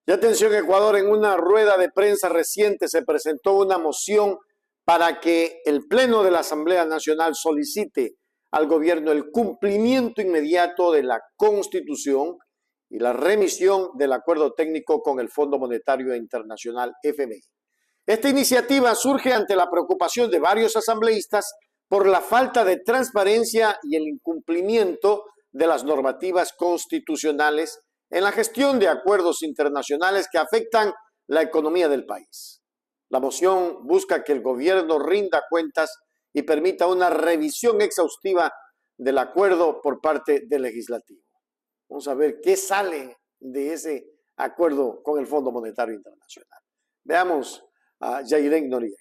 Y atención Ecuador, en una rueda de prensa reciente se presentó una moción para que el Pleno de la Asamblea Nacional solicite al gobierno el cumplimiento inmediato de la Constitución y la remisión del acuerdo técnico con el Fondo Monetario Internacional FMI. Esta iniciativa surge ante la preocupación de varios asambleístas por la falta de transparencia y el incumplimiento de las normativas constitucionales en la gestión de acuerdos internacionales que afectan la economía del país. La moción busca que el gobierno rinda cuentas y permita una revisión exhaustiva del acuerdo por parte del legislativo. Vamos a ver qué sale de ese acuerdo con el Fondo Monetario Internacional. Veamos a Yairen Noriega.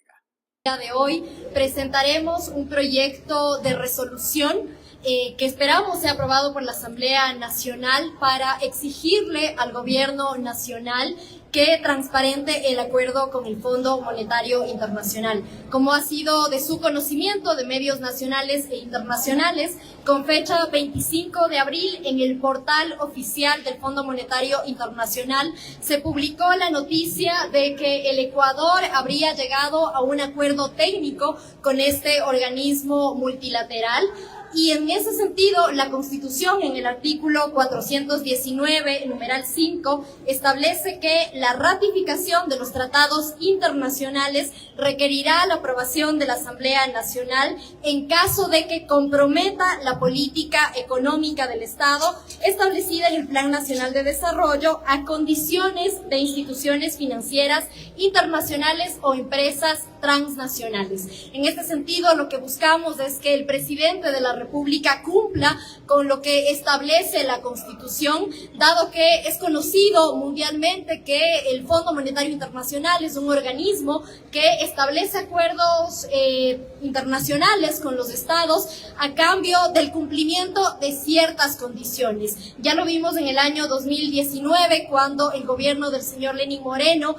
El día de hoy presentaremos un proyecto de resolución que esperamos sea aprobado por la Asamblea Nacional para exigirle al gobierno nacional que transparente el acuerdo con el Fondo Monetario Internacional. Como ha sido de su conocimiento de medios nacionales e internacionales, con fecha 25 de abril en el portal oficial del Fondo Monetario Internacional se publicó la noticia de que el Ecuador habría llegado a un acuerdo técnico con este organismo multilateral. Y en ese sentido, la Constitución, en el artículo 419, numeral 5, establece que la ratificación de los tratados internacionales requerirá la aprobación de la Asamblea Nacional en caso de que comprometa la política económica del Estado establecida en el Plan Nacional de Desarrollo a condiciones de instituciones financieras internacionales o empresas transnacionales. En este sentido, lo que buscamos es que el presidente de la República cumpla con lo que establece la Constitución, dado que es conocido mundialmente que el Fondo Monetario Internacional es un organismo que establece acuerdos internacionales con los estados a cambio del cumplimiento de ciertas condiciones. Ya lo vimos en el año 2019 cuando el gobierno del señor Lenín Moreno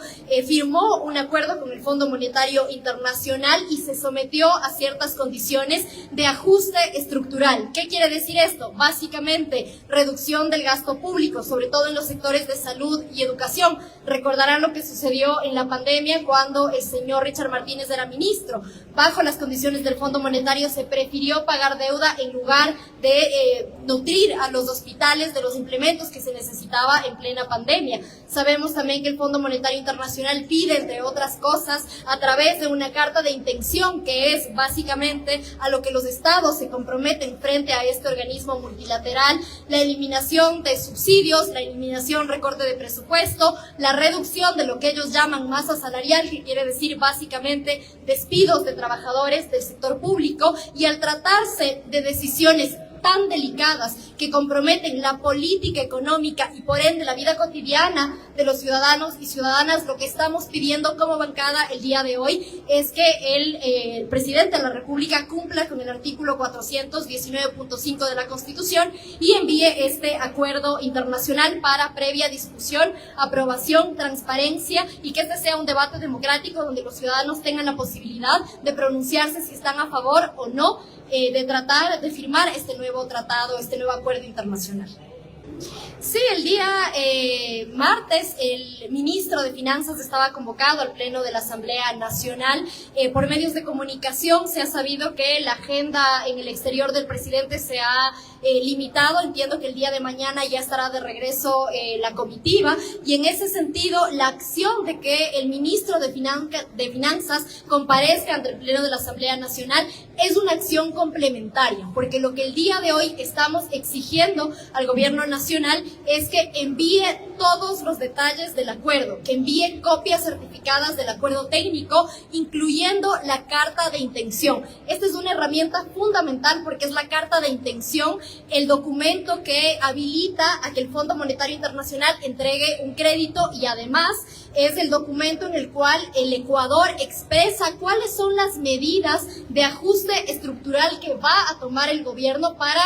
firmó un acuerdo con el Fondo Monetario Internacional y se sometió a ciertas condiciones de ajuste estructural. ¿Qué quiere decir esto? Básicamente, reducción del gasto público, sobre todo en los sectores de salud y educación. Recordarán lo que sucedió en la pandemia cuando el señor Richard Martínez era ministro. Bajo las condiciones del Fondo Monetario se prefirió pagar deuda en lugar de nutrir a los hospitales de los implementos que se necesitaba en plena pandemia. Sabemos también que el Fondo Monetario Internacional pide, entre otras cosas, a través de una carta de intención, que es básicamente a lo que los estados se comprometen frente a este organismo multilateral, la eliminación de subsidios, la eliminación, recorte de presupuesto, la reducción de lo que ellos llaman masa salarial, que quiere decir básicamente despidos de trabajadores del sector público, y al tratarse de decisiones tan delicadas que comprometen la política económica y por ende la vida cotidiana de los ciudadanos y ciudadanas, lo que estamos pidiendo como bancada el día de hoy es que el presidente de la República cumpla con el artículo 419.5 de la Constitución y envíe este acuerdo internacional para previa discusión, aprobación, transparencia, y que este sea un debate democrático donde los ciudadanos tengan la posibilidad de pronunciarse si están a favor o no de tratar de firmar este nuevo tratado, este nuevo acuerdo internacional. Sí, el día martes el ministro de Finanzas estaba convocado al Pleno de la Asamblea Nacional. Por medios de comunicación se ha sabido que la agenda en el exterior del presidente se ha limitado. Entiendo que el día de mañana ya estará de regreso la comitiva, y en ese sentido la acción de que el ministro de Finanzas comparezca ante el Pleno de la Asamblea Nacional es una acción complementaria, porque lo que el día de hoy estamos exigiendo al gobierno nacional es que envíe todos los detalles del acuerdo, que envíe copias certificadas del acuerdo técnico, incluyendo la carta de intención. Esta es una herramienta fundamental porque es la carta de intención, el documento que habilita a que el Fondo Monetario Internacional entregue un crédito, y además es el documento en el cual el Ecuador expresa cuáles son las medidas de ajuste estructural que va a tomar el gobierno para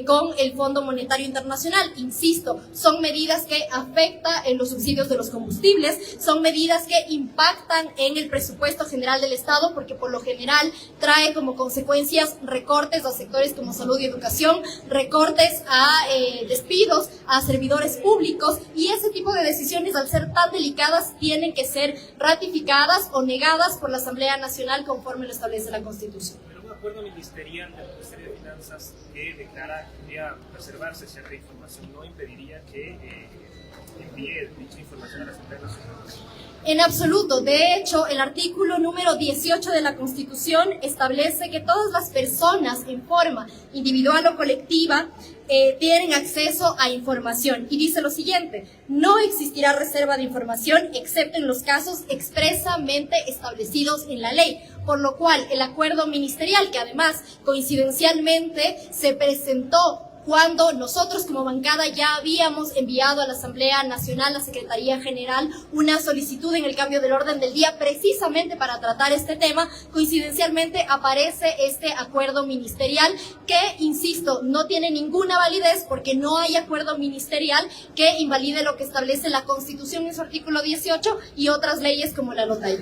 con el Fondo Monetario Internacional. Insisto, son medidas que afectan en los subsidios de los combustibles, son medidas que impactan en el presupuesto general del Estado, porque por lo general trae como consecuencias recortes a sectores como salud y educación, recortes a despidos a servidores públicos, y ese tipo de de decisiones, al ser tan delicadas, tienen que ser ratificadas o negadas por la Asamblea Nacional conforme lo establece la Constitución. Pero un acuerdo ministerial del Ministerio de Finanzas que declara que podría preservarse cierta información no impediría que envíe dicha información a la Asamblea Nacional. En absoluto. De hecho, el artículo número 18 de la Constitución establece que todas las personas en forma individual o colectiva tienen acceso a información. Y dice lo siguiente: no existirá reserva de información excepto en los casos expresamente establecidos en la ley. Por lo cual, el acuerdo ministerial, que además coincidencialmente se presentó cuando nosotros como bancada ya habíamos enviado a la Asamblea Nacional, a la Secretaría General, una solicitud en el cambio del orden del día precisamente para tratar este tema, coincidencialmente aparece este acuerdo ministerial que, insisto, no tiene ninguna validez porque no hay acuerdo ministerial que invalide lo que establece la Constitución en su artículo 18 y otras leyes como la Nota I.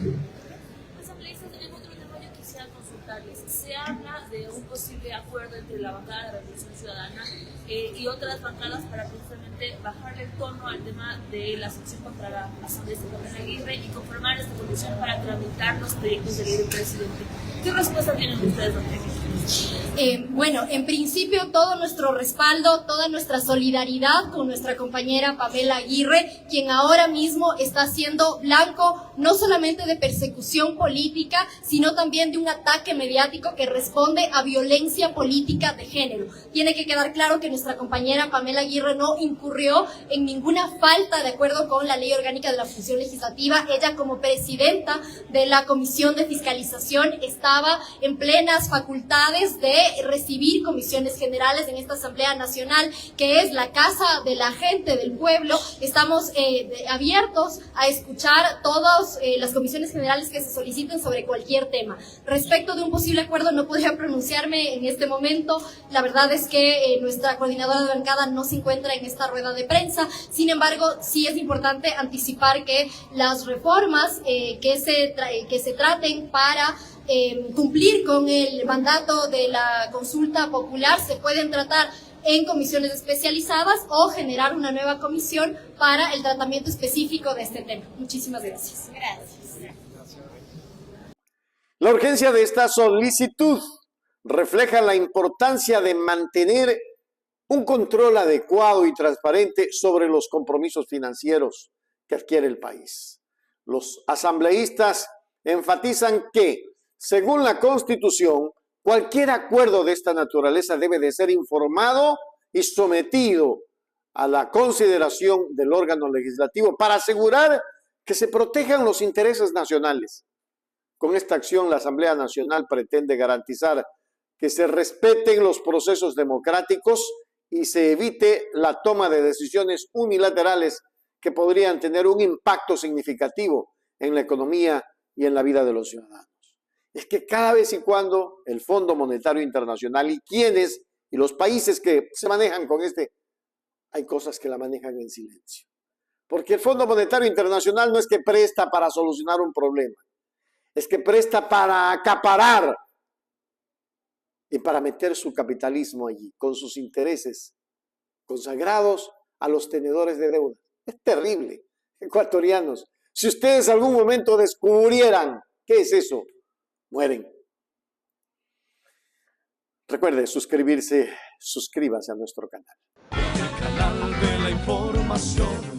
Se habla de un posible acuerdo entre la bancada de Revolución Ciudadana y otras bancadas para precisamente bajar el tono al tema de la sanción contra la Asamblea de Pamela Aguirre y conformar esta comisión para tramitar los proyectos de ley del presidente. ¿Qué respuesta tienen ustedes ante esto? Bueno, en principio todo nuestro respaldo, toda nuestra solidaridad con nuestra compañera Pamela Aguirre, quien ahora mismo está siendo blanco no solamente de persecución política, sino también de un ataque mediático que responde a violencia política de género. Tiene que quedar claro que nuestra compañera Pamela Aguirre no incurrió en ninguna falta de acuerdo con la Ley Orgánica de la Función Legislativa. Ella, como presidenta de la Comisión de Fiscalización, estaba en plenas facultades de recibir comisiones generales en esta Asamblea Nacional, que es la casa de la gente, del pueblo. Estamos abiertos a escuchar todas las comisiones generales que se soliciten sobre cualquier tema. Respecto de un posible acuerdo, no podría pronunciarme en este momento. La verdad es que nuestra coordinadora de bancada no se encuentra en esta rueda de prensa. Sin embargo, sí es importante anticipar que las reformas que se traten para cumplir con el mandato de la consulta popular se pueden tratar en comisiones especializadas o generar una nueva comisión para el tratamiento específico de este tema. Muchísimas gracias. Gracias. La urgencia de esta solicitud refleja la importancia de mantener un control adecuado y transparente sobre los compromisos financieros que adquiere el país. Los asambleístas enfatizan que, según la Constitución, cualquier acuerdo de esta naturaleza debe de ser informado y sometido a la consideración del órgano legislativo para asegurar que se protejan los intereses nacionales. Con esta acción, la Asamblea Nacional pretende garantizar que se respeten los procesos democráticos y se evite la toma de decisiones unilaterales que podrían tener un impacto significativo en la economía y en la vida de los ciudadanos. Es que cada vez y cuando el Fondo Monetario Internacional y los países que se manejan con hay cosas que la manejan en silencio. Porque el Fondo Monetario Internacional no es que presta para solucionar un problema, es que presta para acaparar y para meter su capitalismo allí, con sus intereses consagrados a los tenedores de deuda. Es terrible, ecuatorianos. Si ustedes algún momento descubrieran qué es eso, mueren. Recuerde suscríbase a nuestro canal. El canal de la información.